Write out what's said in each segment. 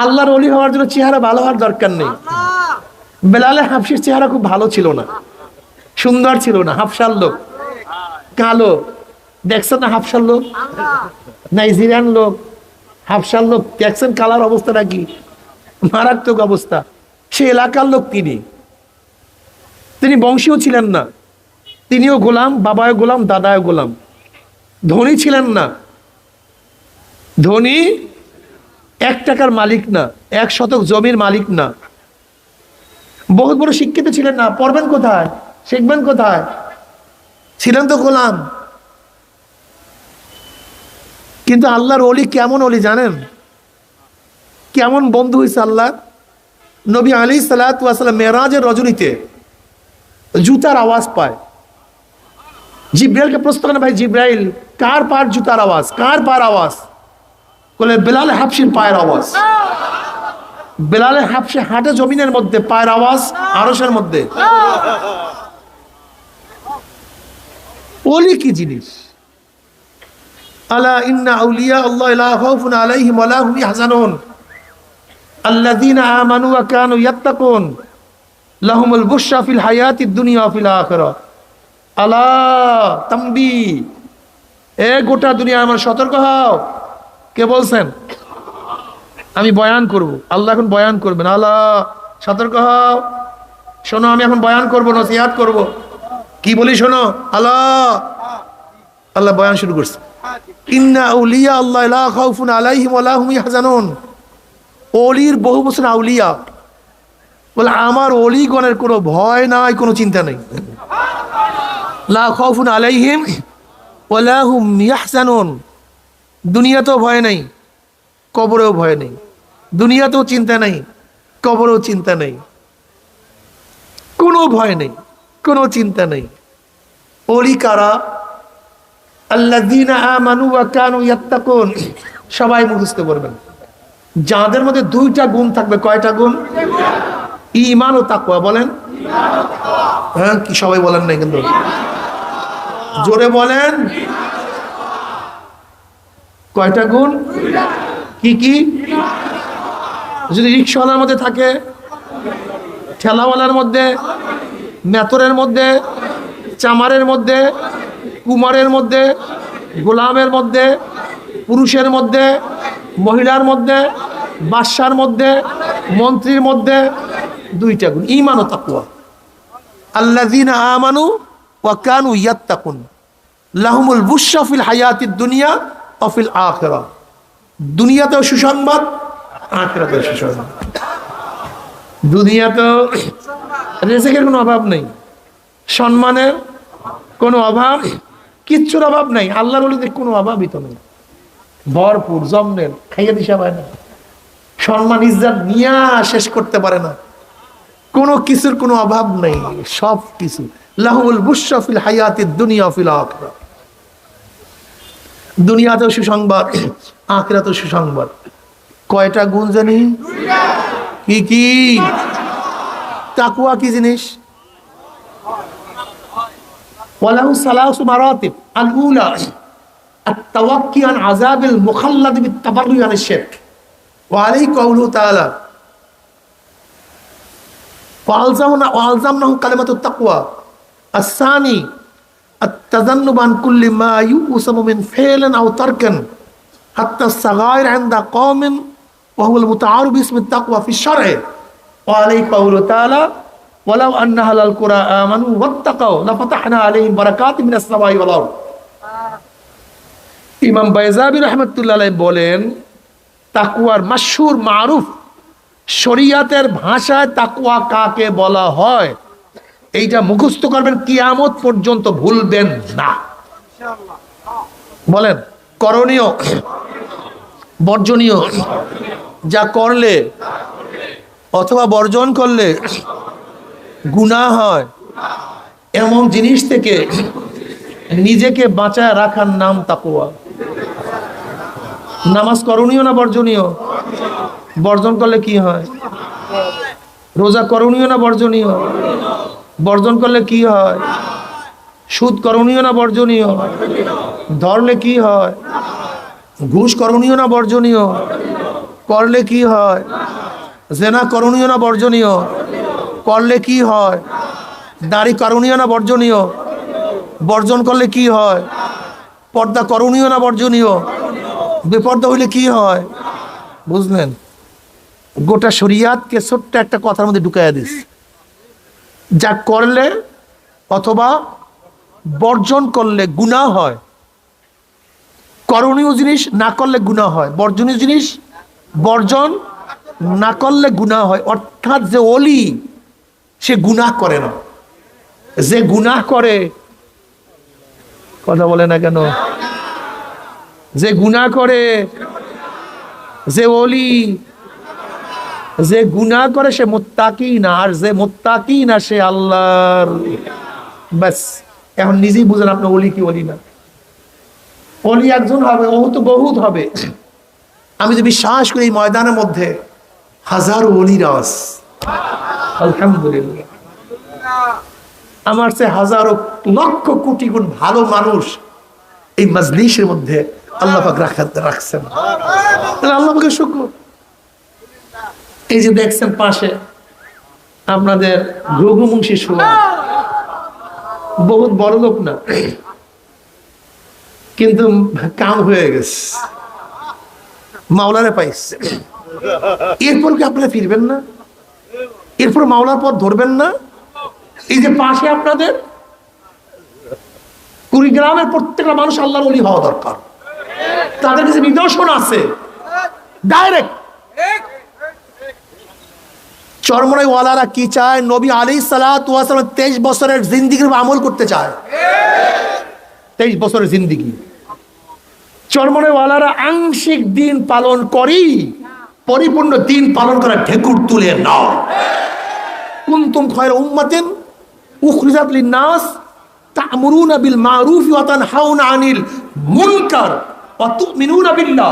আল্লাহর ওলি হওয়ার জন্য চেহারা ভালো হওয়ার দরকার নেই। বেলালে হাফসির চেহারা খুব ভালো ছিল না, সুন্দর ছিল না, হাফসার লোক, কালো। দেখছেন না হাফসার লোক, নাইজেরিয়ান লোক, হাফসার লোক দেখছেন কালার অবস্থাটা কি, মারাত্মক অবস্থা। সে এলাকার লোক, তিনি বংশীয় ছিলেন না, তিনিও গোলাম, বাবায় গোলাম, দাদায় গোলাম। ধনী ছিলেন না, ধনী 1 টাকার মালিক না, 1 শতক জমির মালিক না, বহুত বড় শিক্ষিত ছিলেন না। পড়বেন কোথায়, শিখবেন কোথায়, ছিলেন তো গোলাম। কিন্তু আল্লাহর ওলি কেমন ওলি জানেন, কেমন বন্ধু হয়েছে আল্লাহ। নবী আলাইহিস সালাতু ওয়াস সালাম মেরাজের রজনীতে জুতার আওয়াজ পায়। জিব্রাইলকে প্রশ্ন করেন, ভাই জিব্রাইল, কার পার জুতার আওয়াজ, কার পার আওয়াজ? বলে বেলাল হাবশির পায়ের আওয়াজ। বেলালে হাবশি হাঁটে জমিনের মধ্যে, পায়ের আওয়াজ আরশের মধ্যে। ওলি কি জিনিস? আলা ইন্না আউলিয়া আল্লাহ লা খাউফুন আলাইহিম ওয়া লা হুম ইয়াহজানুন আল্লাযীনা আমানু ওয়া কানু ইয়াত্তাকুন লাহুমুল বুশরা ফিল হায়াতিদ দুনিয়া ওয়া ফিল আখিরাহ। আলা তামবি, এ গোটা দুনিয়া আমার সতর্ক হও। কে বলছেন? আমি বয়ান করব, আল্লাহ এখন বয়ান করবেন। আল্লাহ সতর্ক হও, শোনো, আমি এখন বয়ান করব, নসিহত করব। কি বলি শোনো, আল্লাহ বয়ান শুরু করছে। ইন্না আউলিয়া আল্লাহ লা খাউফুন আলাইহিম ওয়া লা হুম ইয়াহজানুন। ওলির বহু বছর আউলিয়া বলে, আমার ওলিগণের কোনো ভয় নাই, কোনো চিন্তা নেই। লা খাউফুন আলাইহিম ওয়া লা হুম ইয়াহজানুন। দুনিয়াতেও ভয় নেই, কবরেও ভয় নেই। দুনিয়াতেও চিন্তা নেই, কবরেও চিন্তা নেই, কোনো ভয় নেই, কোনো চিন্তা নেই। ওলি কারা? আল্লাযীনা আমানু ওয়া কানু ইয়াত্তাকুন। সবাই মুখস্থ করবেন। যাদের মধ্যে 2টা গুণ থাকবে। কয়টা গুণ? ঈমান ও তাকওয়া। বলেন, হ্যাঁ, কি সবাই বলেন না কিন্তু, জোরে বলেন। কয়টা গুণ? কি কি? যদি রিকশাওয়ালার মধ্যে থাকে, ঠেলাওয়ালার মধ্যে, মেতরের মধ্যে, চামারের মধ্যে, কুমারের মধ্যে, গোলামের মধ্যে, পুরুষের মধ্যে, মহিলার মধ্যে, বাদশার মধ্যে, মন্ত্রীর মধ্যে 2টা গুণ, ঈমান ও তাকওয়া। আল্লাযীনা আমানু ওয়া কানু ইয়াত্তাকুন লাহুমুল বুশরা ফিল হায়াতিদ দুনিয়া ওয়া ফিল আখিরাহ। দুনিয়াতেও সুসংবাদ, আখিরাতেও সুসংবাদ। দুনিয়াতেও রিজিকের কোনো অভাব নেই, সম্মানের কোনো অভাব, কিচ্ছুর অভাব নাই। আল্লাহর ওলিদের কোনো অভাবই তো নেই, ভরপুর জমনের, খাইয়ে দিশা পায় না, সম্মান ইজ্জত নিয়া শেষ করতে পারে না, কোনো কিছুর কোনো অভাব নেই, সব কিছু। লাহুমুল বুশরা ফিল হায়াতিদ দুনিয়া ওয়া ফিল আখিরাহ। দুনিয়াতেও সুসংবাদ, আখিরাতেও সুসংবাদ। কয়টা গুণ জানি? কি কি? তাকওয়া কি জিনিস? ওয়ালাহু সালাসু মারাতিব। আল উলা আত-তাওয়াক্কি আন আযাবিল মুখাল্লাদ বিত-তাবাররুই আনিশ শিরক ওয়া আলাইহি কাউলুহু তাআলা ওয়ালজামনাহু কালিমাতুত তাকওয়া। আস-সানি আত-তাজান্নুব আন কুল্লি মা ইউসামু মিন ফি'লিন আও তারকিন হাত্তা আস-সাগাইর ইনদা কওমিন ওয়া হুয়াল মুতাআরিফ বিসমিত তাকওয়া ফি আশ-শার'i ওয়া আলাইহি কাউলুহু তাআলা ওয়ালাউ আন্না আহলাল কুরা আমানু ওয়াত্তাকাউ লাফাতাহনা আলাইহিম বারাকাতিম মিনাস সামাই ওয়াল আরদ। ইমাম বাইজাবি রাহমাতুল্লাহ আলাইহি বলেন, তাকওয়ার মাশহুর মারুফ শরীয়তের ভাষায় তাকওয়া কাকে বলা হয়, এইটা মুখস্থ করবেন, কিয়ামত পর্যন্ত ভুলবেন না। বলেন, করণীয়, বর্জনীয়, যা করলে অথবা বর্জন করলে গুনাহ হয়, এমন জিনিস থেকে নিজেকে বাঁচায় রাখার নাম তাকওয়া। নামাজ করণীয় না বর্জনীয়? বর্জন করলে কি হয়? রোজা করণীয় না বর্জনীয়? বর্জন করলে কি হয়? সুদ করণীয় না বর্জনীয়? ধরলে কি হয়? ঘুষ করণীয় না বর্জনীয়? করলে কি হয়? জেনা করণীয় না বর্জনীয়? করলে কি হয়? দাড়ি করণীয় না বর্জনীয়? বর্জন করলে কি হয়? পর্দা করণীয় না বর্জনীয়? বেপর্দা হইলে কি হয়? বুঝলেন? গোটা শরিয়াতকে ছোট্ট একটা কথার মধ্যে ঢুকাইয়া দিস, যা করলে অথবা বর্জন করলে গুনাহ হয়, করণীয় জিনিস না করলে গুনাহ হয়, বর্জনীয় জিনিস বর্জন না করলে গুনাহ হয়। অর্থাৎ যে ওলি সে গুনাহ করে না, যে গুনাহ করে, কথা বলে না কেন, যে গুনাহ করে, যে ওলি, যে গুনাহ করে সে মুত্তাকি না, আর যে মুত্তাকি না সে আল্লাহর। ব্যাস, এখন নিজেই বুঝেন আপনি ওলি কি ওলি না। ওলি একজন হবে, ও তো বহুত হবে। আমি তো বিশ্বাস করি এই ময়দানের মধ্যে হাজারো ওলিরা আছে, আলহামদুলিল্লাহ। আমার সে হাজারো লক্ষ কোটি গুণ ভালো মানুষ এই মাজলিসের মধ্যে আল্লাহ পাক রাখছেন। আল্লাহ পাকের শুকর। এই যে দেখছেন পাশে আপনাদের রঘুবংশী শোয়া, বহুত বড় লোক না, কিন্তু কাম হয়ে গেছে, মাওলারে পাইছে। এরপর কি আপনারা ফিরবেন না? এরপর মাওলার পথ ধরবেন না? এই যে পাশে আপনাদের কুড়িগ্রামের প্রত্যেকটা মানুষ আল্লাহর ওলি হওয়া দরকার। তাদের কাছে নিদর্শন আছে ডাইরেক্ট। চরমনাই ওয়ালারা কি চায়? নবী আলাইহিস সালাতু ওয়াস সালাম 23 বছরের জিন্দেগির আমল করতে চায়। 23 বছরের জিন্দেগি চরমনাই ওয়ালারা আংশিক দিন পালন করি, পরিপূর্ণ দিন পালন করা ঢেকুর তুলে নাও। কুনতুম খায়রা উম্মাতিন উখরিজাত লিন-নাস তা'মুরুনা বিল মা'রুফ ওয়া তানহাউনা আনিল মুনকার ওয়া তু'মিনুনা বিল্লাহ।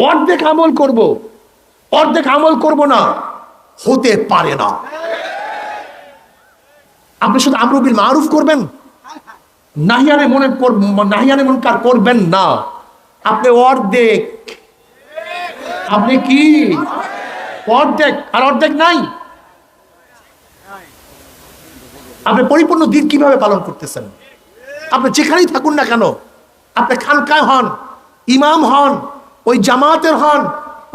অর্ধেক আমল করব, অর্ধেক আমল করব না, হতে পারে না। আপনি শুধু আমরু বিল মারুফ করবেন, নাহিয়ানে মুনকার করবেন না, আপনি অর্ধেক। আপনি কি অর্ধেক? আর অর্ধেক নাই। আপনি পরিপূর্ণ দিন কিভাবে পালন করতেছেন? আপনি যেখানেই থাকুন না কেন, আপনি খানকায় হন, ইমাম হন, ওই জামাতের হন,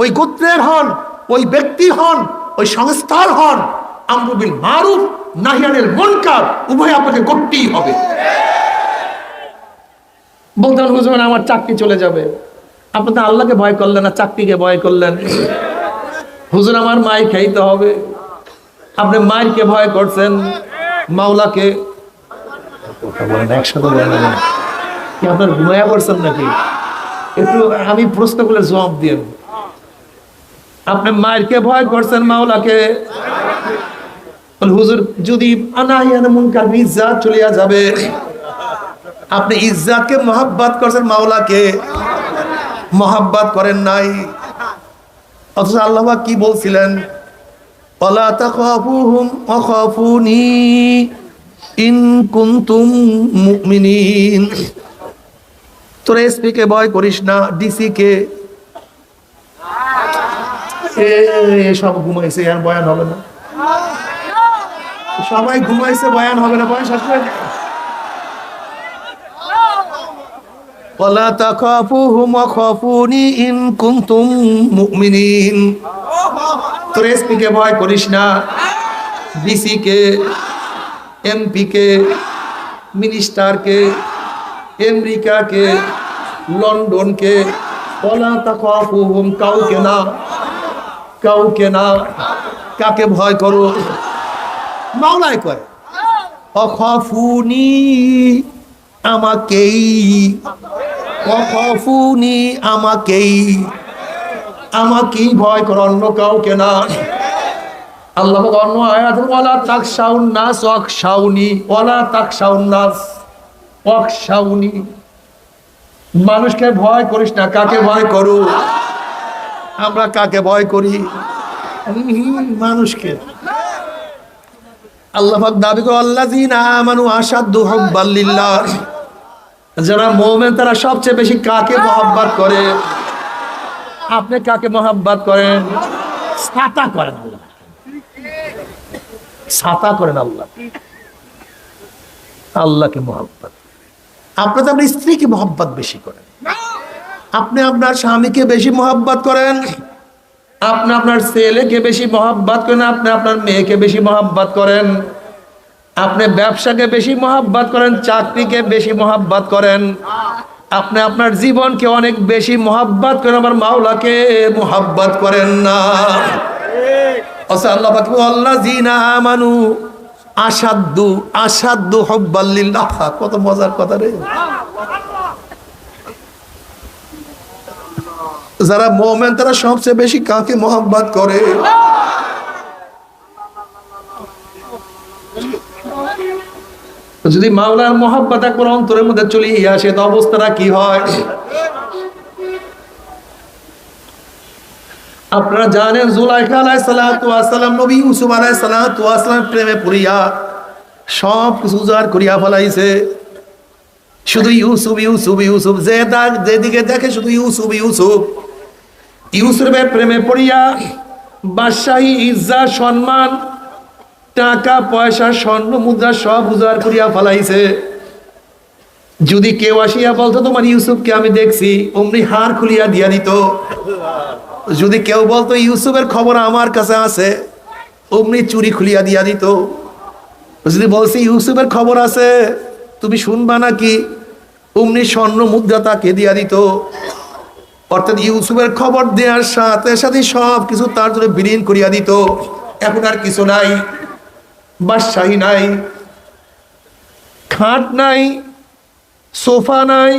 ওই গোত্রের হন, ওই ব্যক্তির হন, ওই সংস্থার হন, আমরু বিল মারুফ নাহিয়ানিল মুনকার উভয় আপনাকে করতেই হবে। বলতেন হুজুর আমার চাকরি চলে যাবে। আপনি তো আল্লাহকে ভয় করলেন না, চাকরিকে ভয় করলেন। হুজুর আমার মাই খাইতে হবে। আপনি মাইরকে ভয় করছেন, মাওলাকে। একসাথে বলেন, কি আপনার ঘুমায়া পড়ছেন নাকি? একটু আমি প্রশ্ন করলে জবাব দিন। আপনি মায়েরকে ভয় করছেন, মাওলাকে। হুজুর যদি নাহিয়ানে মুনকার ইজ্জত চলিয়া যাবে। আপনি ইজ্জতকে মহব্বত করছেন, মাওলাকে মহব্বত করেন নাই। অথচ আল্লাহ পাক কি বলছিলেন? ওয়ালা তাখাফুহুম ওয়া খাফুনি ইন কুনতুম মুমিনিন। তোরা এসপি কে ভয় করিস না, ডিসি কে। সব ঘুমাইছে, আর বয়ান হবে না। সবাই ঘুমাইছে, বয়ান হবে না, বয়ান শেষ করে। ওয়ালা তাখাফুহুম ওয়া খাফুনি ইন কুনতুম মুমিনিন। তোরা এসপি কে ভয় করিস না, ডিসি কে, এমপি কে, মিনিস্টার কে, আমেরিকা কে, লন্ডন কে। ওয়ালা তাখাফুহুম, কাউকে না, কাউকে না। কাকে ভয় করো? মাওলাই কয় অখাফুনি, আমাকেই। অখাফুনি, আমাকেই, আমাকেই ভয় করো, অন্য কাউকে না। আল্লাহ অন্য আয়াত ওয়ালা তাখশাউন নাস ওয়াখশাউনি, ওয়ালা তাখশাউন নাস ওয়াখশাউনি। মানুষকে ভয় করিস না, কাকে ভয় করো? আমরা কাকে ভয় করি? মানুষকে। আল্লাহ পাক দাবি করে আল্লাযীনা আমানু আশাদ্দু হুব্বাল লিল্লাহ, যারা মুমিন তারা সবচেয়ে বেশি কাকে মহব্বত করে? আপনি কাকে মহব্বত করেন? ছাতা করেন আল্লাহ, ছাতা করেন আল্লাহ, আল্লাহকে মহব্বত। আপনি তো আপনার স্ত্রীকে মহব্বত বেশি করেন, আপনি আপনার স্বামীকে বেশি মহব্বত করেন, আপনি আপনার ছেলেকে বেশি মহব্বত করেন, আপনি আপনার মেয়েকে বেশি মহব্বত করেন, আপনি ব্যবসাকে বেশি মহব্বত করেন, চাকরিকে বেশি মহব্বত করেন, আপনি আপনার জীবনকে অনেক বেশি মহব্বত করেন, আমার মাওলাকে মহব্বত করেন না। আল্লাহ পাক আল্লাযীনা আমানু আশাদ্দু হুব্বাল লিল্লাহ। কত মজার কথা রে। যারা মুমিন তারা সবচেয়ে বেশি কাকে মহব্বত করে? যদি মাওলার মহব্বত একবার অন্তরের মধ্যে চলে আসে তো অবস্থাটা কি হয়? আপনারা জানেন জুলাইখা আলাইহিস সালাতু ওয়াস সালাম নবী ইউসুফ আলাইহিস সালাতু ওয়াস সালাম প্রেমে পড়িয়া সব কিছু উজাড় করিয়া ফেলাইছে। শুধু ইউসুফ ইউসুফ ইউসুফ, যেদিকে দেখে শুধু ইউসুফ ইউসুফ। ইউসুফের প্রেমে পড়িয়া বাদশাহী, ইজ্জত, সম্মান, টাকা পয়সা, স্বর্ণ মুদ্রা সব উজাড় করিয়া ফেলাইছে। যদি কেউ আসিয়া বলতো তোমার ইউসুফকে আমি দেখছি, অমনি হাড় খুলিয়া দিয়া দিত। যদি কেউ বলতো ইউসুফের খবর আমার কাছে আছে, অমনি চুরি খুলিয়া দিয়া দিত। যদি বলছি ইউসুফের খবর আছে তুমি শুনবা নাকি, অমনি স্বর্ণ মুদ্রা তাকে দিয়া দিত। অর্থাৎ ইউসুফের খবর দেওয়ার সাথে সাথে সব কিছু তার জন্য বিলীন করিয়া দিত। এখন আর কিছু নাই, বাদশাহী নাই, খাট নাই, সোফা নাই,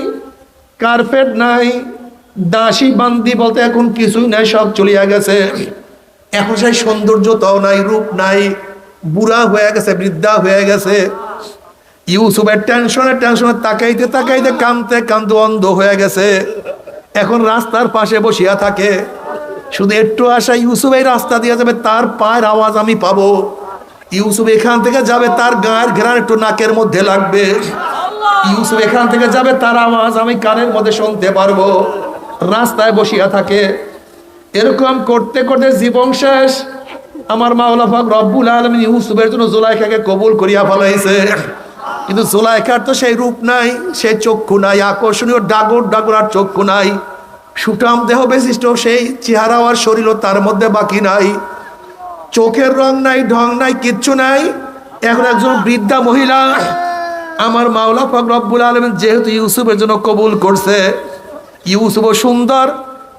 কার্পেট নাই, দাসী বান্দি বলতে এখন কিছুই নাই, সব চলিয়া গেছে। এখন সেই সৌন্দর্যতাও নাই, রূপ নাই, বুড়া হয়ে গেছে, বৃদ্ধা হয়ে গেছে। ইউসুফের টেনশনে তাকাইতে তাকাইতে কাঁদতে কাঁদতে অন্ধ হয়ে গেছে। এখন রাস্তার পাশে বসিয়া থাকে, শুধু একটু আশা ইউসুফ এই রাস্তা দিয়ে যাবে, তার পায়ের আওয়াজ আমি পাবো। ইউসুফ এখান থেকে যাবে, তার গায়ের ঘেরান একটু নাকের মধ্যে লাগবে। ইউসুফ এখান থেকে যাবে, তার আওয়াজ আমি কানের মধ্যে শুনতে পারবো। রাস্তায় বসিয়া থাকে। এরকম করতে করতে জীবন শেষ। আমার মাওলা পাক রব্বুল আলামিন ইউসুফের জন্য জুলাইখাকে কবুল করিয়া ফেলাইছে। কিন্তু জুলাইখার তো সেই রূপ নাই, সেই চক্ষু নাই, আকর্ষণীয় ডাগর ডাগর আর চক্ষু নাই, সুঠাম দেহ বিশিষ্ট সেই চেহারা আর শরীরও তার মধ্যে বাকি নাই, চোখের রং নাই, ঢং নাই, কিচ্ছু নাই। এখন একজন বৃদ্ধা মহিলা। আমার মাওলা পাক রব্বুল আলামিন যেহেতু ইউসুফের জন্য কবুল করছে, ইউসুফও সুন্দর,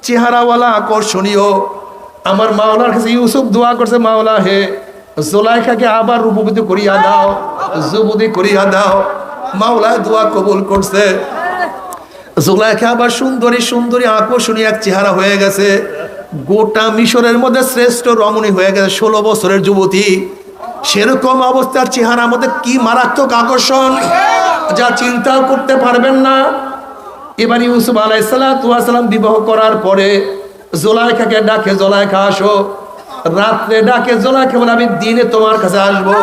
চেহারাওয়ালা, আকর্ষণীয়। আমার মাওলার কাছে ইউসুফ দোয়া করছে, মাওলা হে জুলাইখাকে আবার রূপবতী করিয়া দাও, যুবতী করিয়া দাও। মাওলা দোয়া কবুল করছে। জুলাইখা আবার সুন্দরী সুন্দরী আকর্ষণীয় এক চেহারা হয়ে গেছে। গোটা মিশরের মধ্যে শ্রেষ্ঠ রমণী হয়ে গেছে, 16 বছরের যুবতী। সেরকম অবস্থার চেহারার মধ্যে কি মারাত্মক আকর্ষণ, যা চিন্তাও করতে পারবেন না। এবার ইউসুফ আলাইহিস সালাতু ওয়াস সালাম বিবাহ করার পরে জুলাইখাকে ডাকে, জুলাইখা আসো। রাত্রে ডাকে, জুলাইখা বলে আমি দিনে তোমার কাছে আসবো।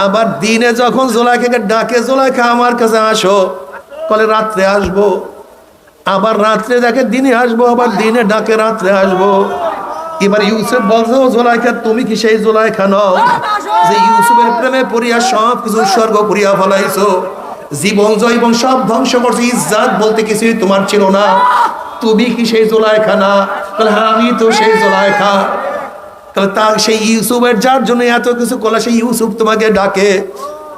আবার দিনে যখন জুলাইখাকে ডাকে, জুলাইখা আমার কাছে আসো, বলে রাত্রে আসবো। আবার রাত্রে ডাকে, দিনে আসবো। আবার দিনে ডাকে, রাত্রে আসবো। এবার ইউসুফ বলছো, জুলাইখা তুমি কি সেই জুলাইখা নও যে ইউসুফের প্রেমে পড়িয়া সব কিছু উৎসর্গ করিয়া ফেলাইছো, জীবন জৈবন সব ধ্বংস করছো, ইজ্জত বলতে কিছুই তোমার ছিল না, তুমি কি সেই জুলাইখা না? বলে হ্যাঁ আমি তো সেই জুলাইখা। তাহলে তার সেই ইউসুফের যার জন্য এত কিছু করলে, সেই ইউসুফ তোমাকে ডাকে,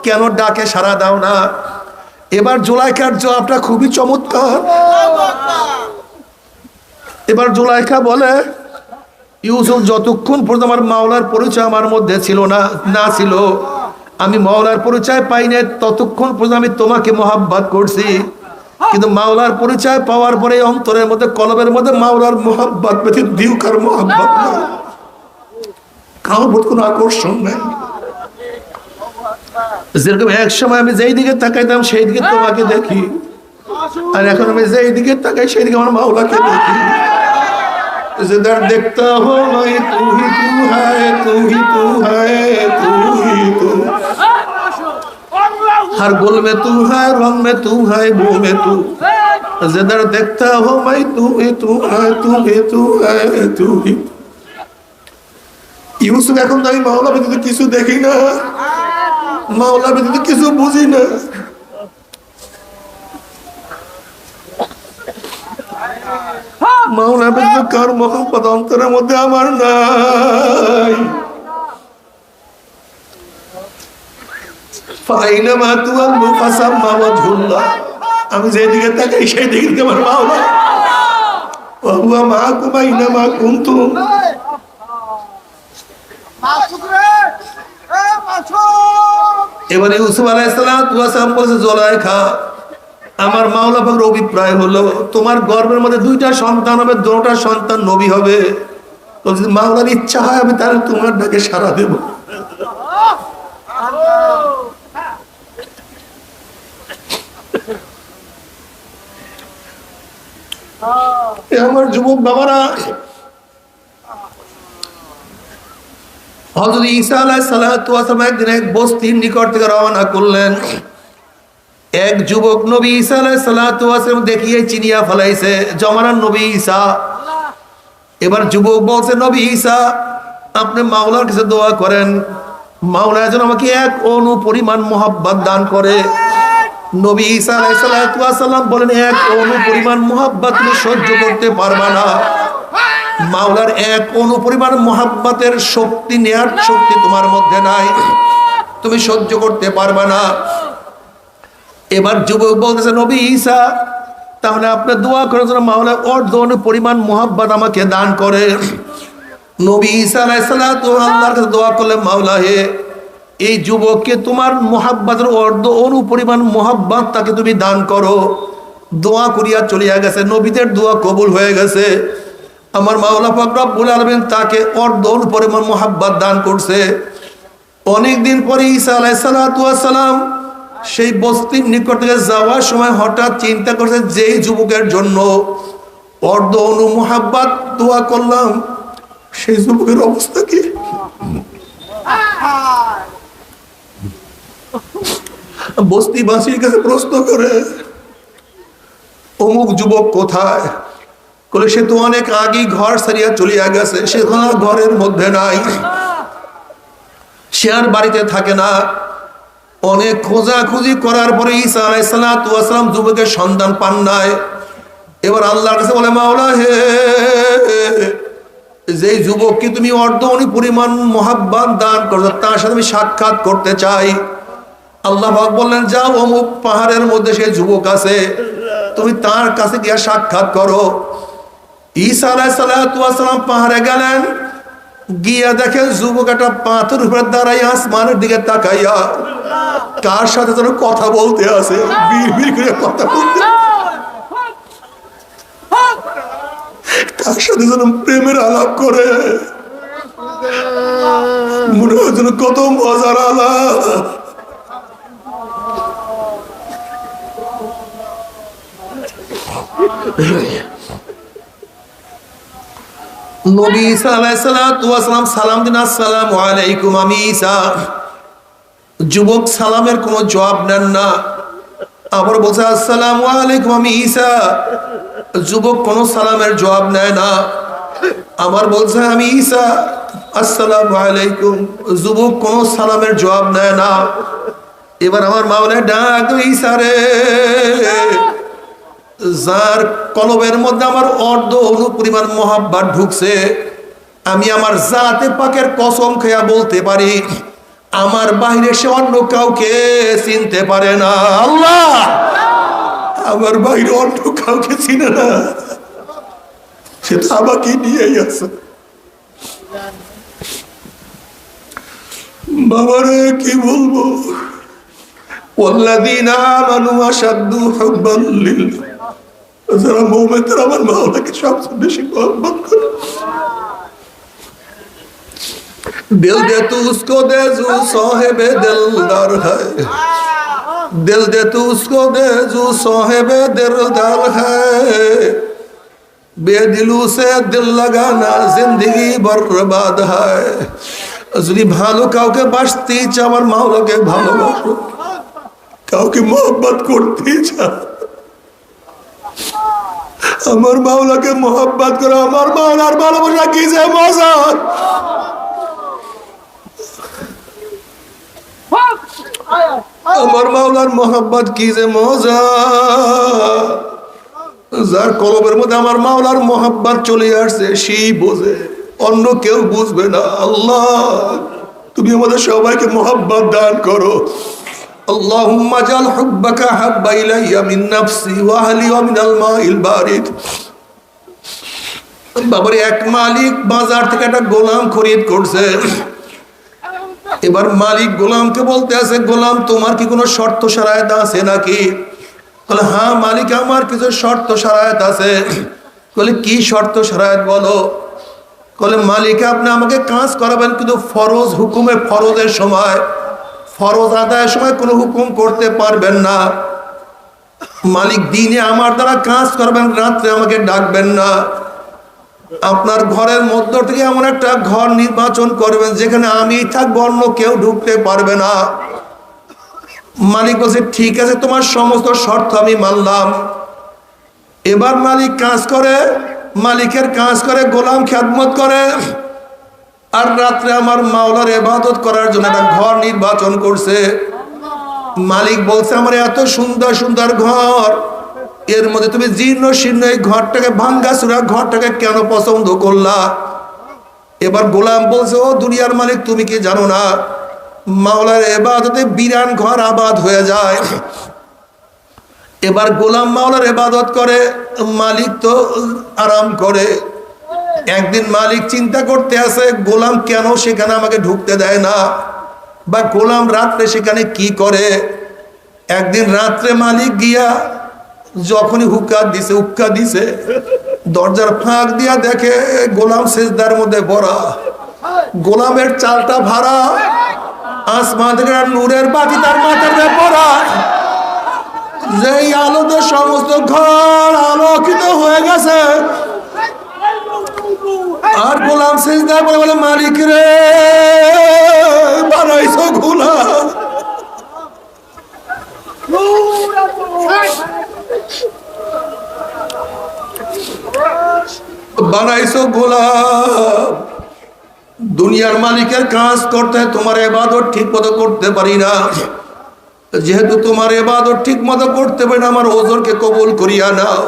কেন ডাকে সাড়া দাও না? এবার জুলাইখার জবাবটা খুবই চমৎকার। এবার জুলাইখা বলে, ইউসুফ যতক্ষণ পর্যন্ত আমার মাওলার পরিচয় আমার মধ্যে ছিল না ছিল, আমি মাওলার পরিচয় পাই নাই, ততক্ষণ পর্যন্ত আমি তোমাকে মহব্বত করছি। কিন্তু মাওলার পরিচয় পাওয়ার পরে অন্তরের মধ্যে, কলবের মধ্যে মাওলার মহব্বত ব্যতীত দিউকার মহব্বত নাই, কারোর প্রতি কোনো আকর্ষণ নেই। যেরকম এক সময় আমি যেই দিকে তাকাইতাম সেই দিকে তোমাকে দেখি, আর এখন আমি যেই দিকে তাকাই সেই দিকে আমার মাওলাকে দেখি। जिधर देखता हो मैं तू ही तू है, तू ही तू है, तू ही तू। हर गुल में तू है, रंग में तू है, मुंह में तू, जिधर देखता हो मैं तू ही तू है, तू ही तू है, तू ही। ইউসুফ এখন তো আমি মাওলা ব্যতীত কিছু দেখি না, মাওলা ব্যতীত কিছু বুঝি না। মাওলা ব্যতীত কার মহব্বত অন্তরের মধ্যে আমার নাই। ফাইনামা তুয়াল্লু ফাসাম্মা ওয়াজহুল্লাহ, আমি যেদিকে তাকাই সেই দিকে আমার মাওলা। ওয়া হুয়া মাআকুম আইনামা কুনতুম। এবারে ইউসুফ আলাইহিস সালাম বলেছে, জুলাইখা, আমার মাওলা পাকের অভিপ্রায় হলো তোমার গর্ভের মধ্যে দুইটা সন্তান হবে, দুটো সন্তান নবী হবে। তো যদি মাওলার ইচ্ছা হয় আমি তাহলে তোমার ডাকে সাড়া দেব। আমার যুবক বাবারা, হযরত ঈসা আলাইহিস সালাম একদিন এক বস্তির নিকট থেকে রওনা করলেন। এক যুবক নবী ঈসা আলাইহিস সালাম দেখিয়ে চিনিয়া ফেলাইছে জমানার নবী ঈসা। এবার যুবক বলছে, নবী ঈসা, আপনি মাওলার কাছে দোয়া করেন, মাওলা যেন আমাকে এক অণু পরিমাণ মোহাব্বত দান করে। নবী ঈসা আলাইহিস সালাম বলেন, এক অণু পরিমাণ মোহাব্বত তুমি সহ্য করতে পারবা না। মাওলার এক অণু পরিমাণ মোহাব্বতের শক্তি নেয়ার শক্তি তোমার মধ্যে নাই, তুমি সহ্য করতে পারবা না। এবার যুবক বলতেছে, নবী ঈসা, তাহলে আপনি দোয়া করার জন্য মাওলা অর্ধ অণু পরিমাণ মোহাব্বত আমাকে দান করে। নবী ঈসা আলাইহিস সালাম আল্লাহর কাছে দোয়া করলেন, মাওলা হে, এই যুবককে তোমার মোহাব্বতের অর্ধ অণু পরিমাণ মোহাব্বত তাকে তুমি দান করো। দোয়া করিয়া চলিয়া গেছে, নবীদের দোয়া কবুল হয়ে গেছে। আমার মাওলা পাক রব্বুল আলামিন তাকে অর্ধ অণু পরিমাণ মোহাব্বত দান করছে। অনেকদিন পরে ঈসা আলাইহিস সালাম সেই বস্তির নিকট থেকে যাওয়ার সময় হঠাৎ চিন্তা করছে, যেই যুবকের জন্য অর্ধ অণু মোহাব্বত দোয়া করলাম সেই যুবকের অবস্থা কি? বস্তিবাসীর কাছে প্রশ্ন করে, অমুক যুবক কোথায়? বলে, সে তো অনেক আগেই ঘর ছাড়িয়া চলিয়া গেছে, সে ঘরের মধ্যে নাই, সে আর বাড়িতে থাকে না। অনেক খোঁজাখুঁজি করার পরে ঈসা আলাইহিস সালাম যুবকের সন্ধান পান নাই। এবার আল্লাহর কাছে বলে, মাওলা হে, যে যুবককে তুমি অর্ধ অণু পরিমাণ মোহাব্বত দান করছো তার সাথে আমি সাক্ষাৎ করতে চাই। আল্লাহ পাক বললেন, যাও অমুক পাহাড়ের মধ্যে সে যুবক আছে, তুমি তার কাছে গিয়া সাক্ষাৎ করো। ঈসা আলাইহিস সালাম পাহাড়ে গেলেন, গিয়া দেখেন যুবক একটা পাথর উপরে দাঁড়াই আসমানের দিকে তাকাইয়া কার সাথে যেন কথা বলতে আছে, বিড়বিড় করে কথা বলতে, কার সাথে যেন প্রেমের আলাপ করে, মনে হয় যেন কত মজার আলাপ। নবী ঈসা আলাইহিস সালাম সালাম দিন, আসসালামু আলাইকুম, আমি ঈসা। যুবক সালামের কোনো জবাব নেন না, আবার বলছে, আসসালামু আলাইকুম, আমি ঈসা। যুবক কোনো সালামের জবাব নেয় না, আবার বলছে, আমি ঈসা, আসসালামু আলাইকুম। যুবক কোনো সালামের জবাব নেয় না। এবার আমার মাওলা ডাক, ঈসা রে, যার কলবের মধ্যে আমার অর্ধ অণু পরিমাণ মোহাব্বত ঢুকছে, আমি আমার জাতে পাকের কসম খেয়া বলতে পারি, আমার বাইরে সে অন্য কাউকে চিনতে পারে না। আল্লাহ আমার বাইরে অন্য কাউকে চিনে না, সে তো আমাকে নিয়েই আছে। বাবারে কি বলবো, ওয়াল্লাযীনা আমানু আশাদ্দু হুব্বান লিল্লাহ, যারা মুমিন তারা আমার মাওলাকে সবচেয়ে বেশি মহব্বত করে। दिल दे तू उसको दे जो साहिबे दिलदार है, दिल दे तू उसको दे जो साहिबे दिलदार है, बेदिलू से दिल लगाना जिंदगी बर्बाद है। যদি ভালো কাউকে বাসতে চাও আমার মাওলাকে ভালোবাসো, কাউকে মোহব্বত করতে চায়, আমার মাওলাকে মোহব্বত করো। আমার মাওলার ভালোবাসা কি যে মজা! আমার মাওলার মোহব্বত কি যে মজা! যার কলবের মধ্যে আমার মাওলার মোহব্বত চলে আসছে সেই বোঝে, অন্য কেউ বুঝবে না। আল্লাহ, তুমি আমাদের সবাইকে মোহব্বত দান করো। আল্লাহুম্মা জাল হুব্বাকা হাব্বা ইলাইয়া মিন নাফসি ওয়া আহলি ওয়া মিনাল মাইল বারিদ। বাবারে, এক মালিক বাজার থেকে একটা গোলাম খরিদ করছে। এবার মালিক গোলামকে বলতে আছে, গোলাম তোমার কি কোনো শর্ত শরায়েত আছে নাকি? বলে, হ্যাঁ মালিক, আমার কিছু শর্ত শরায়েত আছে। বলে, কি শর্ত শরায়েত বলো? বলে, মালিক আপনি আমাকে কাজ করাবেন, কিন্তু ফরজ হুকুমে ফরজের সময়, ফরজ আদায়ের সময় কোনো হুকুম করতে পারবেন না। মালিক দিনে আমার দ্বারা কাজ করবেন, রাত্রে আমাকে ডাকবেন না। আপনার ঘরের মধ্য থেকে এমন একটা ঘর নির্বাচন করবেন যেখানে আমি থাকবো, অন্য কেউ ঢুকতে পারবে না। মালিক বলছে, ঠিক আছে, তোমার সমস্ত শর্ত আমি মানলাম। এবার মালিক কাজ করে, মালিকের কাজ করে, গোলাম খেদমত করে, আর রাত্রে আমার মাওলার ইবাদত করার জন্য একটা ঘর নির্বাচন করছে। মালিক বলছে, আমার এত সুন্দর সুন্দর ঘর, এর মধ্যে তুমি জীর্ণ শীর্ণ এই ঘরটাকে, ভাঙ্গাচুরা ঘরটাকে কেন পছন্দ করলা? এবার গোলাম বলছে, ও দুনিয়ার মালিক, তুমি কি জানো না মাওলার ইবাদতে বিরান ঘর আবাদ হয়ে যায়। এবার গোলাম মাওলার ইবাদত করে, মালিক তো আরাম করে। একদিন মালিক চিন্তা করতে আছে, গোলাম কেন সেখানে আমাকে ঢুকতে দেয় না, বা গোলাম রাত্রে সেখানে কি করে। একদিন রাত্রে মালিক গিয়া যখনই উক্কা দিছে, দরজার ফাঁক দিয়া দেখে গোলাম সেজদার মধ্যে পড়া, গোলামের চালটা ভাড়া, আসমান থেকে নূরের বাতি তার মাথার মধ্যে পড়া, যেই আলোতে সমস্ত ঘর আলোকিত হয়ে গেছে। আর গোলাম সেজদা করে বলে, মালিক রে, বানাইছো গোলাম, বানাইছো গোলাম। দুনিয়ার মালিকের কাজ করতে তোমার ইবাদত ঠিক মতো করতে পারি না, যেহেতু তোমার ইবাদত ঠিক মতো করতে পারি না, আমার ওজরকে কবুল করিয়া নাও,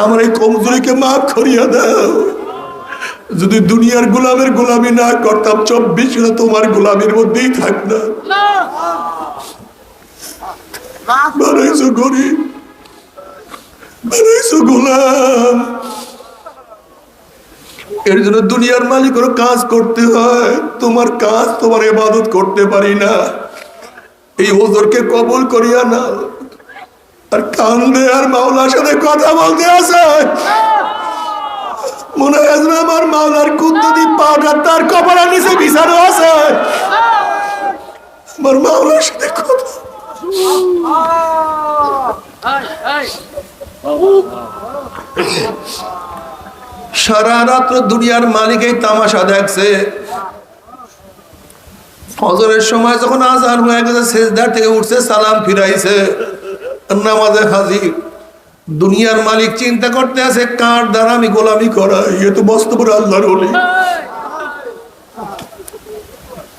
আমার এই কমজোরিকে মাফ করিয়া দাও। যদি দুনিয়ার গোলামের গোলামি না করতাম, 24 ঘন্টা তোমার গোলামির মধ্যেই থাকতাম। বানাইছো গরিব, বানাইছো গোলাম। এর জন্য দুনিয়ার মালিকের কাজ করতে হয়, তোমার কাজ, তোমার ইবাদত করতে পারি না, এই ওজরকে কবুল করিয়া নাও। আর কান্দে আর মাওলার সাথে কথা বলতে আছে, মনে হয় আমার মাওলার কুদ্দুতি পাউডার তার কপালের নিচে বিছানো আছে। আমার মাওলার সাথে কথা, সারা রাত্র দুনিয়ার মালিক এই তামাশা দেখছে। ফজরের সময় যখন আজান হয়ে গেছে, সেজদার থেকে উঠছে, সালাম ফিরাইছে, নামাজে হাজির। দুনিয়ার মালিক চিন্তা করতে আছে, কার দ্বারা আমি গোলামি করাই, এ তো বস্তবর আল্লাহর ওলি।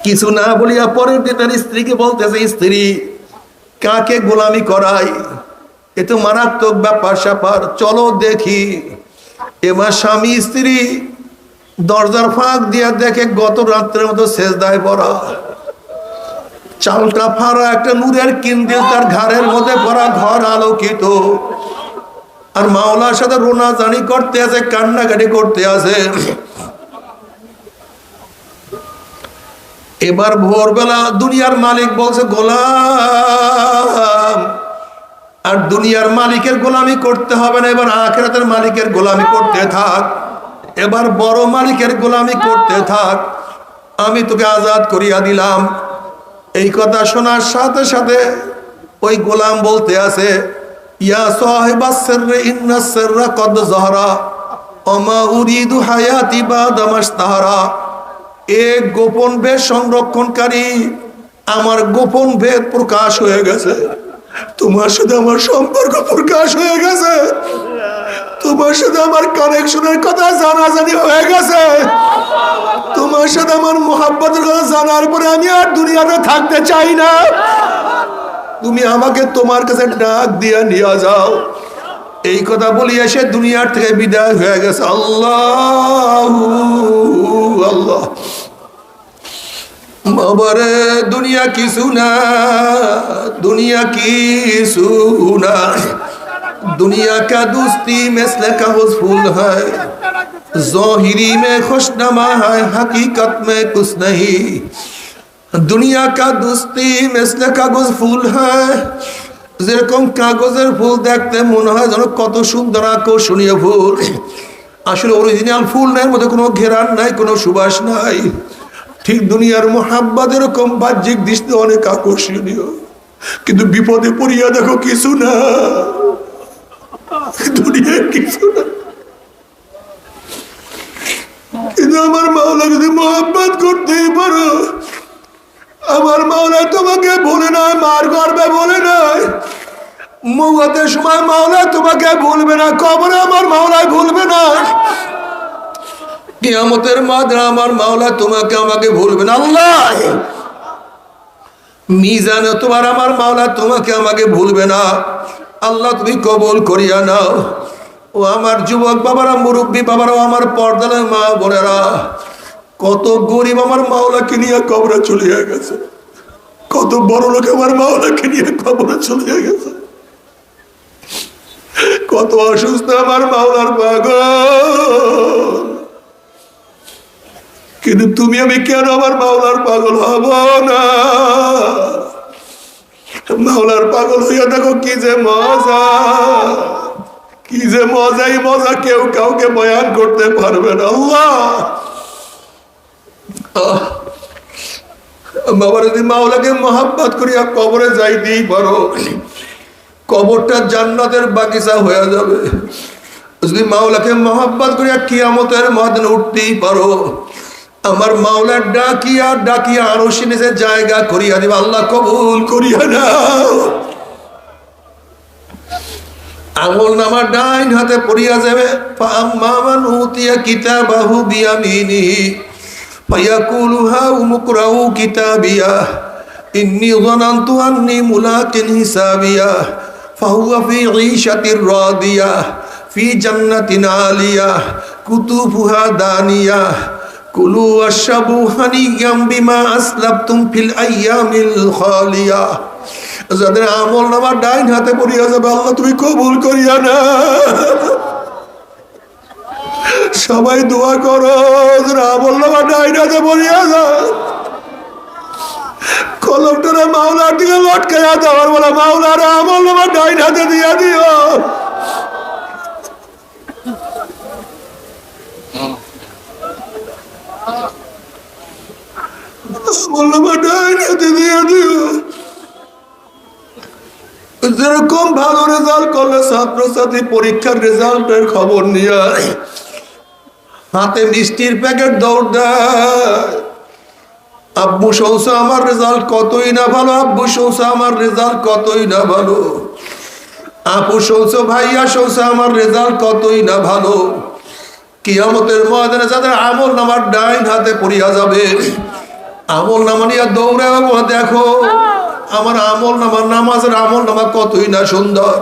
কিছু না বলিয়া পরের দিন তার স্ত্রীকে বলতেছে, স্ত্রী, কাকে গোলামি করাই, এ তো মারাত্মক ব্যাপার স্যাপার, চলো দেখি। এবার স্বামী স্ত্রী দরজার ফাঁক দিয়া দেখে গত রাত্রের মতো সেজদায় পড়া, চালটা ফাড়া, একটা নূরের কিন্দিল তার ঘাড়ের মধ্যে পড়া, ঘর আলোকিত। আর মাওলার সাথে রোনা জানি করতে আছে, কান্নাকাটি করতে আছে। এবার ভোরবেলা দুনিয়ার মালিক বলছে, গোলাম, আর দুনিয়ার মালিকের গোলামি করতে হবে না, এবার আখিরাতের মালিকের গোলামি করতে থাক, এবার বড় মালিকের গোলামি করতে থাক, আমি তোকে আজাদ করিয়া দিলাম। এই কথা শোনার সাথে সাথে ওই গোলাম বলতে আছে, ইয়া সাহিবাস সিররি ইন্নাস সিররা কদ যাহরা ওমা উরিদু হায়াতি বাদা মাশতাহারা। এ গোপন বেশ সংরক্ষণকারী, আমার গোপন ভেদ প্রকাশ হয়ে গেছে, তোমার সাথে আমার সম্পর্ক প্রকাশ হয়ে গেছে, তোমার সাথে আমার কানেকশনের কথা জানাজানি হয়ে গেছে, তোমার সাথে আমার মোহাব্বতের কথা জানার পরে আমি আর দুনিয়াতে থাকতে চাই না। তুমি আমাকে তোমার কাছে ডাক দিয়া নিয়ে যাও। এই কথা বলি এসে দুনিয়ার থেকে বিদায় হয়ে গেছে। আল্লাহ আল্লাহ। বাবারে দুনিয়া কিছু না, দুনিয়া কিছু না, दुनिया का दोस्ती मिसले कागज फूल है, ज़ाहिरी में खुशनमा है, हकीकत में कुछ नहीं। दुनिया का दोस्ती मिसले कागज फूल है, যেরকম কাগজের ফুল দেখতে মনে হয় যেন কত সুন্দর আকর্ষণীয় ফুল, আসলে অরিজিনাল ফুল নাই, মধ্যে কোনো ঘেরান নাই, কোনো সুবাস নাই। ঠিক দুনিয়ার মোহাব্বত এরকম বাহ্যিক দৃষ্টি অনেক আকর্ষণীয়, কিন্তু বিপদে পড়িয়া দেখো কিছু না, দুনিয়া কিছু না। কিন্তু আমার মাওলা যদি মোহাব্বত করতেই পারো, আমার মাওলা তোমাকে ভুলে নয়, মার গর্বে বলে নয়, মওতের সময় মাওলা তোমাকে ভুলবে না, কবরে আমার মাওলা ভুলবে না, কিয়ামতের মাঠে আমার মাওলা তোমাকে আমাকে ভুলবে না। আল্লাহ মিজানে তোমার আমার মাওলা তোমাকে আমাকে ভুলবে না। আল্লাহ তুমি কবুল করিয়া নাও। ও আমার যুবক বাবারা, মুরব্বী বাবারা, আমার পর্দার মা বোনেরা, কত গরিব আমার মাওলাকে নিয়ে কবরে চলিয়া গেছে, কত বড় লোক আমার মাওলাকে নিয়ে কবরে চলিয়া গেছে, কত অসুস্থ আমার মাওলার পাগল। কিন্তু তুমি আমি কেন আমার মাওলার পাগল হব না? মাওলার পাগল হইয়া দেখো কি যে মজা, কি যে মজা, এই মজা কেউ কাউকে বয়ান করতে পারবে না। আল্লাহ বাবা, যদি মাওলাকে মহাব্বত করিয়া কবরে যাইতেই পারো, কবরটা জান্নাতের বাগিচা হয়ে যাবে। যদি মাওলাকে মহাব্বত করিয়া কিয়ামতের ময়দানে উঠতেই পারো, আমার মাওলার ডাকিয়া ডাকিয়া আরো নিচে জায়গা করিয়া দিবা। আল্লাহ কবুল করিয়া নাও। আঙুল নামা ডাইন হাতে পড়িয়া যাবে। ফাআম্মা মান উতিয়া কিতাবাহু বিয়ামিনিহি ফায়াকুলু হাউম ইকরাউ কিতাবিয়া ইন্নী যানানতু আন্নী মুলাকিন হিসাবিয়া ফাহুয়া ফি ঈশাতির রাদিয়া ফি জান্নাতিন আলিয়া কুতুফুহা দানিয়া কুলু ওয়াশরাবু হানিয়াম বিমা আসলাফতুম ফিল আইয়ামিল খালিয়া। যাদের আমল নামা ডাইন হাতে পড়িয়া যাবে, আল্লাহ তুমি কবুল করিয়া না। সবাই দোয়া করো, যারা আমল নামা ডাইন হাতে পড়িয়া যায়, কলমটা মাওলার দিকে লটকাইয়া দেওয়ার বলে, মাওলার আমল নামা ডাইন হাতে দিয়া দিও। যেরকম ভালো রেজাল্ট করলে ছাত্রছাত্রী পরীক্ষার রেজাল্টের খবর নিয়ে হাতে মিষ্টির প্যাকেট দৌড় দেয়, আব্বু শুনছো আমার রেজাল্ট কতই না ভালো, আব্বু শুনছো আমার রেজাল্ট কতই না ভালো, আপু শুনছো, ভাইয়া শুনছো আমার রেজাল্ট কতই না ভালো। কিয়ামতের ময়দানে যাদের আমল নামার ডাইন হাতে পড়িয়া যাবে, আমল নামা নিয়ে দৌড়ে দেখো আমার আমল নামা, নামাজের আমল নামা কতই না সুন্দর,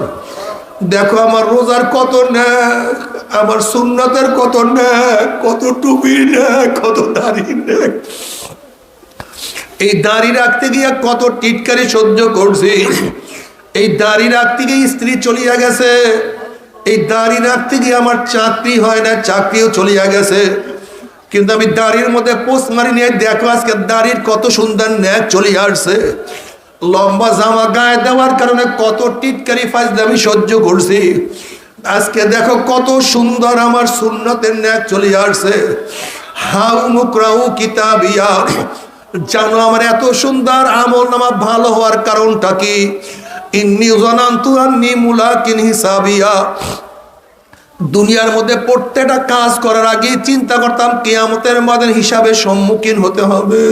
দেখো আমার রোজার কত নেক, আমার সুন্নতের কত নেক, কত টুপি নেক, কত দাড়ি নেক। এই দাড়ি রাখতে গিয়ে কত টিটকারি সহ্য করছি, এই দাড়ি রাখতে গিয়ে স্ত্রী চলিয়া গেছে, এই দাড়ি রাখতে গিয়ে আমার চাকরি হয় না, চাকরিও চলিয়া গেছে, কিন্তু আমি দাড়ির মধ্যে পোস্ট মারি নিয়ে দেখো আজকে দাড়ির কত সুন্দর নেক চলিয়ে আসছে। লম্বা জামা গায়ে দেওয়ার কারণে কত টিটকারি ফাজলামি সহ্য করছি, আজকে দেখো কত সুন্দর আমার সুন্নতের নেক চলিয়ে আসছে। হাউ মুকরাউ কিতাবিয়া, জানো আমার এত সুন্দর আমল নামা ভালো হওয়ার কারণটা কি? ইন্নী যানানতু আন্নী মুলাকিন হিসাবিয়া, দুনিয়ার মধ্যে প্রত্যেকটা কাজ করার আগে চিন্তা করতাম কিয়ামতের ময়দানে হিসাবের সম্মুখীন হতে হবে।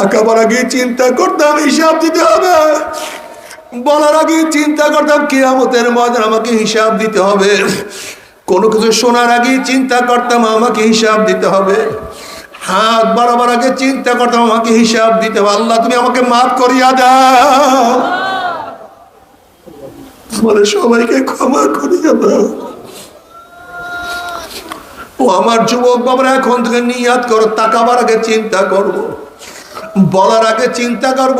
আঁকাবার আগে চিন্তা করতাম হিসাব দিতে হবে, বলার আগে চিন্তা করতাম কিয়ামতের ময়দানে আমাকে হিসাব দিতে হবে, কোনো কিছু শোনার আগে চিন্তা করতাম আমাকে হিসাব দিতে হবে, হাত বাড়াবার আগে চিন্তা করতাম আমাকে হিসাব দিতে হবে। আল্লাহ তুমি আমাকে মাফ করিয়া দাও, বলে সবাইকে ক্ষমা করিয়া দাও। ও আমার যুবক বাবারা, এখন থেকে নিয়াত করো, তাকাবার আগে চিন্তা করব, বলার আগে চিন্তা করব,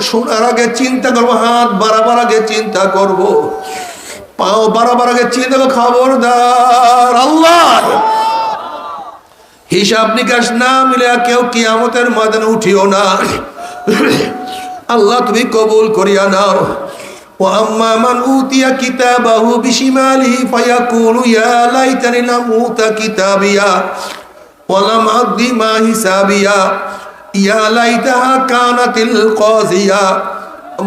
শোনার আগে চিন্তা করব, হাত বাড়াবার আগে চিন্তা করব, পাও বাড়াবার আগে চিন্তা করব। খবরদার আল্লাহ হিসাব নিকাশ না মিলে কেউ কিয়ামতের ময়দানে উঠিও না। আল্লাহ তুমি কবুল করিয়া নাও। وأما من أوتي كتابه بشماله فيقول يا ليتني لم أوت كتابيا ولم أدر ما حسابيا يا ليتها كانت القاضية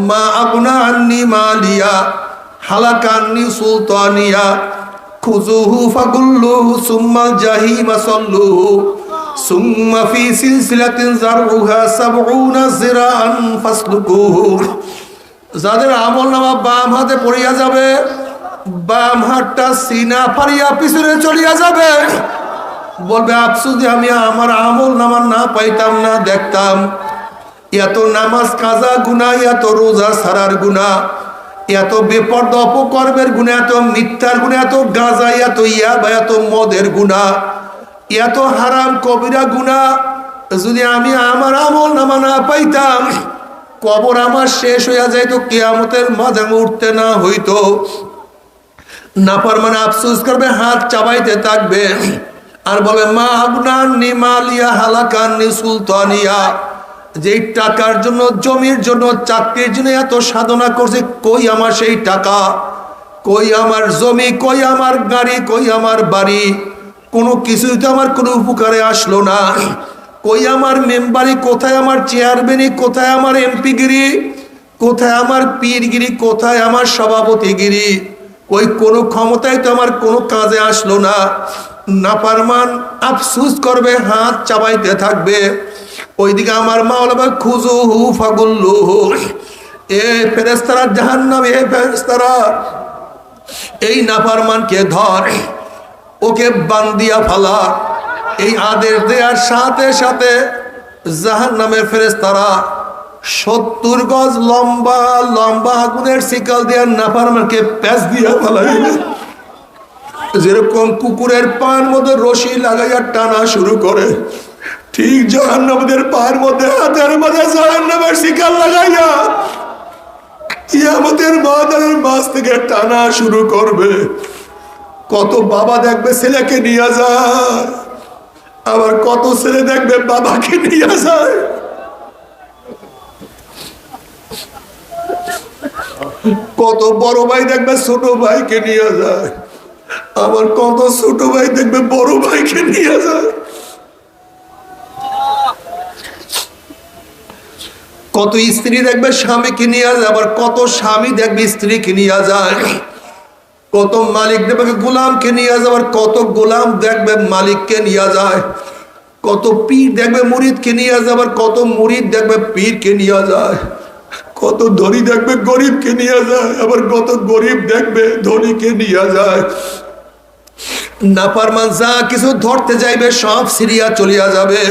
ما أغنى عني ماليا هلك عني سلطانيا خذوه فغلوه ثم الجحيم صلوه ثم في سلسلة ذرعها 70 ذراعا فاسلكوه। যাদের আমল নামা বাম হাতে পড়িয়া যাবে, বাম হাতটা সিনা ফাড়িয়া পিছনে চলিয়া যাবে, বলবে আফসোস যে আমি আমার আমল নামা না পাইতাম না দেখতাম। এত নামাজ কাজা গুনাহ, এত রোজা ছাড়ার গুনাহ, এত বেপরদা অপকর্মের গুনাহ, এত মিথ্যার গুনাহ, এত গাঁজা, এত ইয়াবা, এত মদের গুনাহ, এত হারাম কবিরা গুনাহ, যদি আমি আমার আমল নামা না পাইতাম, কবর আমার শেষ হইয়া যাইতো, কিয়ামতের মাঝে উঠতে না হইতো। নাফরমান আফসোস করবে, হাত চাবাইতে থাকবে আর বলবে মা আবনানি মালিয়া হালাকানি সুলতানিয়া। যেই টাকার জন্য, জমির জন্য, চাকরির জন্য এত সাধনা করছে, কই আমার সেই টাকা, কই আমার জমি, কই আমার গাড়ি, কই আমার বাড়ি, কোনো কিছুই তো আমার কোনো উপকারে আসলো না। কই আমার মেম্বারি, কোথায় আমার চেয়ারম্যানি, কোথায় আমার এমপিগিরি, কোথায় আমার পীরগিরি, কোথায় আমার সভাপতিগিরি, ওই কোনো ক্ষমতায় তো আমার কোনো কাজে আসলো না। নাফরমান আফসোস করবে, হাত চাবাইতে থাকবে। ওইদিকে আমার মাওলানা খুজুহু ফাগুল্লুহু, এ ফেরেশতারা জাহান্নামে, এ ফেরেশতারা এই নাফরমানকে ধর, ওকে বান্দিয়া ফালা। এই আদেশ দেওয়ার সাথে সাথে জাহান্নামের ফেরেশতারা 70 গজ লম্বা লম্বা আগুনের শিকল দিয়ে নাফরমানকে প্যাঁচ দিয়া ফালাইবে। যেরকম কুকুরের পায়ের মধ্যে রশি লাগাইয়া টানা শুরু করে, ঠিক জাহান্নামীদের পায়ের মধ্যে, হাতের মধ্যে জাহান্নামের শিকল লাগাইয়া কিয়ামতের ময়দানের মাঝ থেকে টানা শুরু করবে। কত বাবা দেখবে ছেলেকে নিয়ে যায়, আবার কত ছেলে দেখবে বাবাকে নিয়ে যায়। কত বড় ভাই দেখবে ছোট ভাইকে নিয়ে যায়, আবার কত ছোট ভাই দেখবে বড় ভাইকে নিয়ে যায়। কত স্ত্রী দেখবে স্বামীকে নিয়ে যায়, আবার কত স্বামী দেখবে স্ত্রীকে নিয়ে যায়। কত মালিক দেখবে গোলামকে নিয়ে যায়, আবার কত গোলাম দেখবে মালিককে নিয়ে যায়। কত পীর দেখবে মুরিদকে নিয়ে যায়, আবার কত মুরিদ দেখবে পীরকে নিয়ে যায়। কত ধনী দেখবে গরিবকে নিয়ে যায়, আবার কত গরিব দেখবে ধনীকে নিয়ে যায়। নাফরমান যা কিছু ধরতে যাইবে সব সিরিয়া চলিয়া যাবে।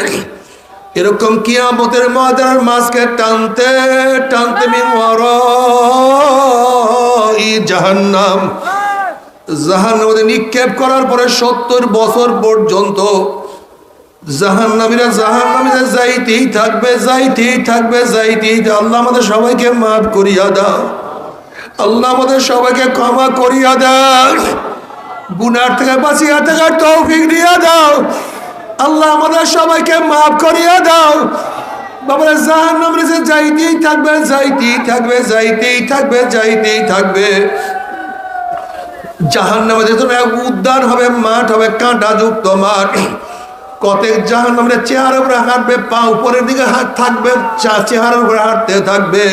এরকম কিয়ামতের ময়দানের মাঝকে টানতে টানতে মিন ওয়ারাই জাহান্নাম, জাহান্নামে নিক্ষেপ করার পরে 70 বছর পর্যন্ত জাহান্নামীরা জাহান্নামে যাইতেই থাকবে, যাইতেই থাকবে, যাইতেই। আল্লাহ আমাদের সবাইকে মাফ করিয়া দাও, আল্লাহ আমাদের সবাইকে ক্ষমা করিয়া দাও, গুনাহ থেকে বাঁচিয়া থাকার তৌফিক দিয়া দাও। আল্লাহ আমাদের সবাইকে মাফ করিয়া দাও। বাবারা জাহান্নামে যাইতেই থাকবে, যাইতেই থাকবে, যাইতেই থাকবে, যাইতেই থাকবে। জাহান্নামে যেন এক উদ্যান হবে, মাঠ হবে, কাঁটা যুক্ত মাঠ। কত জাহান্নামে চেহারার উপরে হাঁটবে, পা উপরের দিকে হাত থাকবে, চেহারার উপরে হাঁটতে থাকবে।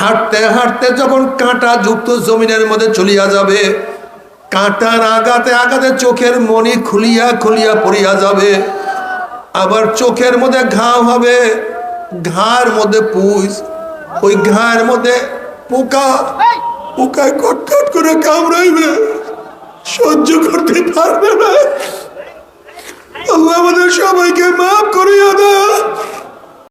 হাঁটতে হাঁটতে যখন কাঁটা যুক্ত জমিনের মধ্যে চলিয়া যাবে, কাঁটার আঘাতে আঘাতে চোখের মনি খুলিয়া খুলিয়া পড়িয়া যাবে। আবার চোখের মধ্যে ঘাও হবে, ঘাড় মধ্যে পুষ, ওই ঘাড় মধ্যে পোকা, পোকায় কটকট করে কামড়াইবে, সহ্য করতে পারবে না। আল্লাহ আমাদের সবাইকে মাফ করিয়া দাও।